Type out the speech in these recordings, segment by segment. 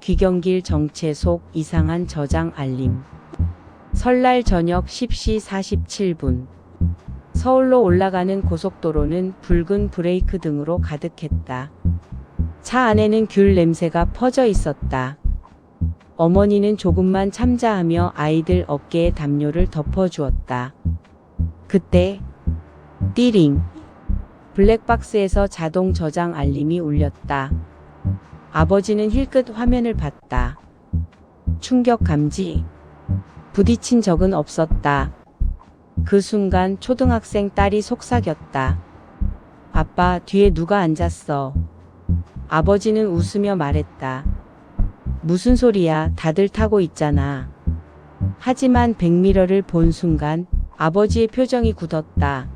귀경길 정체속 이상한 저장 알림. 설날 저녁 10시 47분. 서울로 올라가는 고속도로는 붉은 브레이크 등으로 가득했다. 차 안에는 귤 냄새가 퍼져 있었다. 어머니는 조금만 참자하며 아이들 어깨에 담요를 덮어주었다. 그때 띠링. 블랙박스에서 자동 저장 알림이 울렸다. 아버지는 힐끗 화면을 봤다. 충격 감지. 부딪힌 적은 없었다. 그 순간 초등학생 딸이 속삭였다. 아빠, 뒤에 누가 앉았어? 아버지는 웃으며 말했다. 무슨 소리야, 다들 타고 있잖아. 하지만 백미러를 본 순간 아버지의 표정이 굳었다.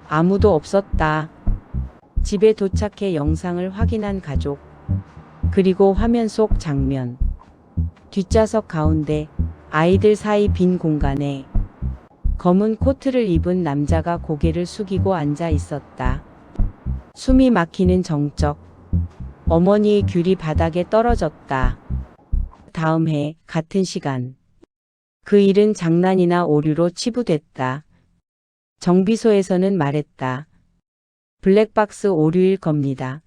아무도 없었다. 집에 도착해 영상을 확인한 가족. 그리고 화면 속 장면. 뒷좌석 가운데 아이들 사이 빈 공간에 검은 코트를 입은 남자가 고개를 숙이고 앉아 있었다. 숨이 막히는 정적. 어머니의 귤이 바닥에 떨어졌다. 다음 해 같은 시간. 그 일은 장난이나 오류로 치부됐다. 정비소에서는 말했다. 블랙박스 오류일 겁니다.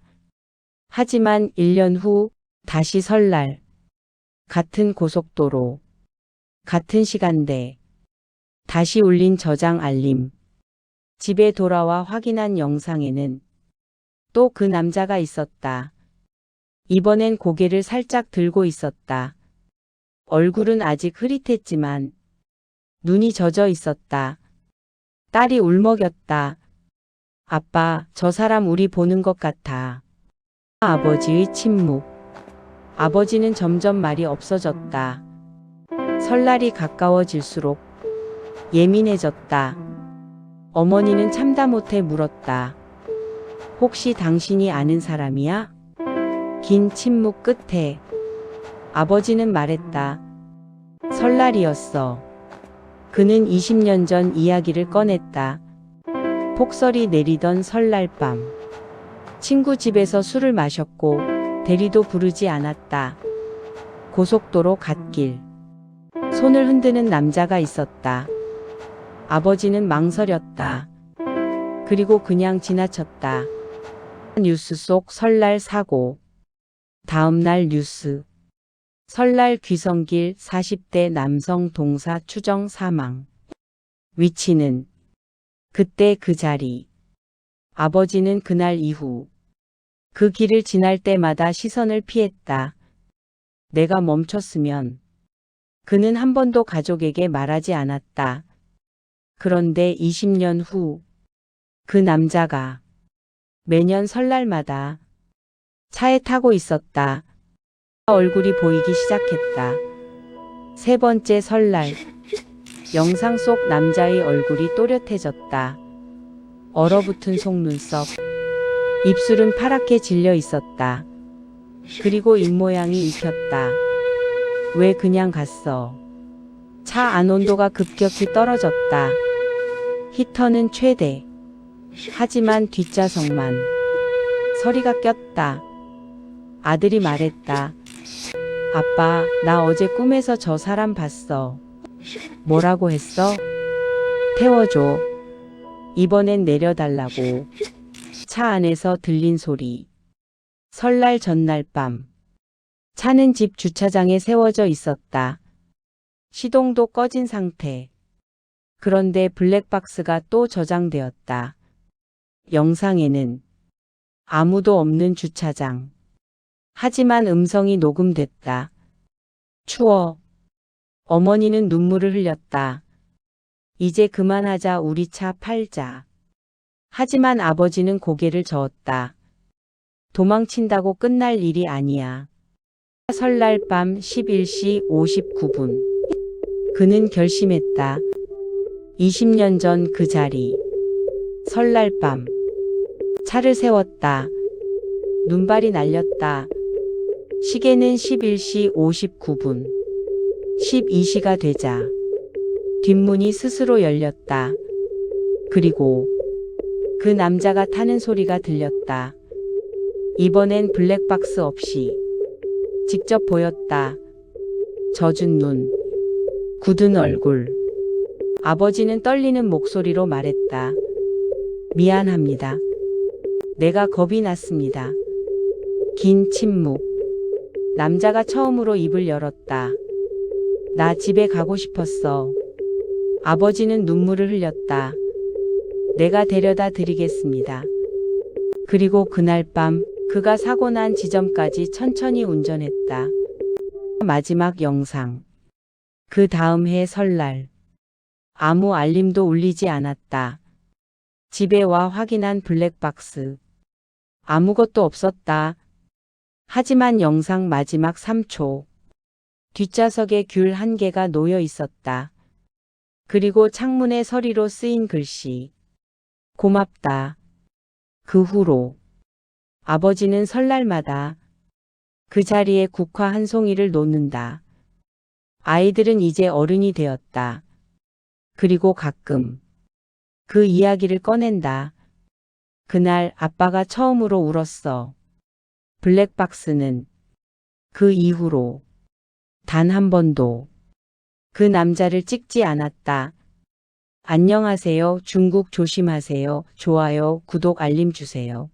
하지만 1년 후 다시 설날. 같은 고속도로. 같은 시간대. 다시 울린 저장 알림. 집에 돌아와 확인한 영상에는 또 그 남자가 있었다. 이번엔 고개를 살짝 들고 있었다. 얼굴은 아직 흐릿했지만 눈이 젖어 있었다. 딸이 울먹였다. 아빠, 저 사람 우리 보는 것 같아. 아버지의 침묵. 아버지는 점점 말이 없어졌다. 설날이 가까워질수록 예민해졌다. 어머니는 참다 못해 물었다. 혹시 당신이 아는 사람이야? 긴 침묵 끝에 아버지는 말했다. 설날이었어. 그는 20년 전 이야기를 꺼냈다. 폭설이 내리던 설날 밤. 친구 집에서 술을 마셨고 대리도 부르지 않았다. 고속도로 갓길. 손을 흔드는 남자가 있었다. 아버지는 망설였다. 그리고 그냥 지나쳤다. 뉴스 속 설날 사고. 다음날 뉴스. 설날 귀성길 40대 남성 동사 추정 사망. 위치는 그때 그 자리. 아버지는 그날 이후 그 길을 지날 때마다 시선을 피했다. 내가 멈췄으면. 그는 한 번도 가족에게 말하지 않았다. 그런데 20년 후 그 남자가 매년 설날마다 차에 타고 있었다. 얼굴이 보이기 시작했다. 세 번째 설날. 영상 속 남자의 얼굴이 또렷해졌다. 얼어붙은 속눈썹. 입술은 파랗게 질려 있었다. 그리고 입모양이 익혔다. 왜 그냥 갔어? 차 안 온도가 급격히 떨어졌다. 히터는 최대. 하지만 뒷좌석만. 서리가 꼈다. 아들이 말했다. 아빠, 나 어제 꿈에서 저 사람 봤어. 뭐라고 했어? 태워줘. 이번엔 내려달라고. 차 안에서 들린 소리. 설날 전날 밤. 차는 집 주차장에 세워져 있었다. 시동도 꺼진 상태. 그런데 블랙박스가 또 저장되었다. 영상에는 아무도 없는 주차장. 하지만 음성이 녹음됐다. 추워. 어머니는 눈물을 흘렸다. 이제 그만하자, 우리 차 팔자. 하지만 아버지는 고개를 저었다. 도망친다고 끝날 일이 아니야. 설날 밤 11시 59분. 그는 결심했다. 20년 전 그 자리. 설날 밤. 차를 세웠다. 눈발이 날렸다. 시계는 11시 59분. 12시가 되자 뒷문이 스스로 열렸다. 그리고 그 남자가 타는 소리가 들렸다. 이번엔 블랙박스 없이 직접 보였다. 젖은 눈, 굳은 얼굴. 아버지는 떨리는 목소리로 말했다. 미안합니다. 내가 겁이 났습니다. 긴 침묵. 남자가 처음으로 입을 열었다. 나 집에 가고 싶었어. 아버지는 눈물을 흘렸다. 내가 데려다 드리겠습니다. 그리고 그날 밤 그가 사고 난 지점까지 천천히 운전했다. 마지막 영상. 그 다음 해 설날. 아무 알림도 울리지 않았다. 집에 와 확인한 블랙박스. 아무것도 없었다. 하지만 영상 마지막 3초. 뒷좌석에 귤 한 개가 놓여 있었다. 그리고 창문에 서리로 쓰인 글씨. 고맙다. 그 후로 아버지는 설날마다 그 자리에 국화 한 송이를 놓는다. 아이들은 이제 어른이 되었다. 그리고 가끔 그 이야기를 꺼낸다. 그날 아빠가 처음으로 울었어. 블랙박스는 그 이후로 단 한 번도 그 남자를 찍지 않았다. 안녕하세요. 중국 조심하세요. 좋아요, 구독, 알림 주세요.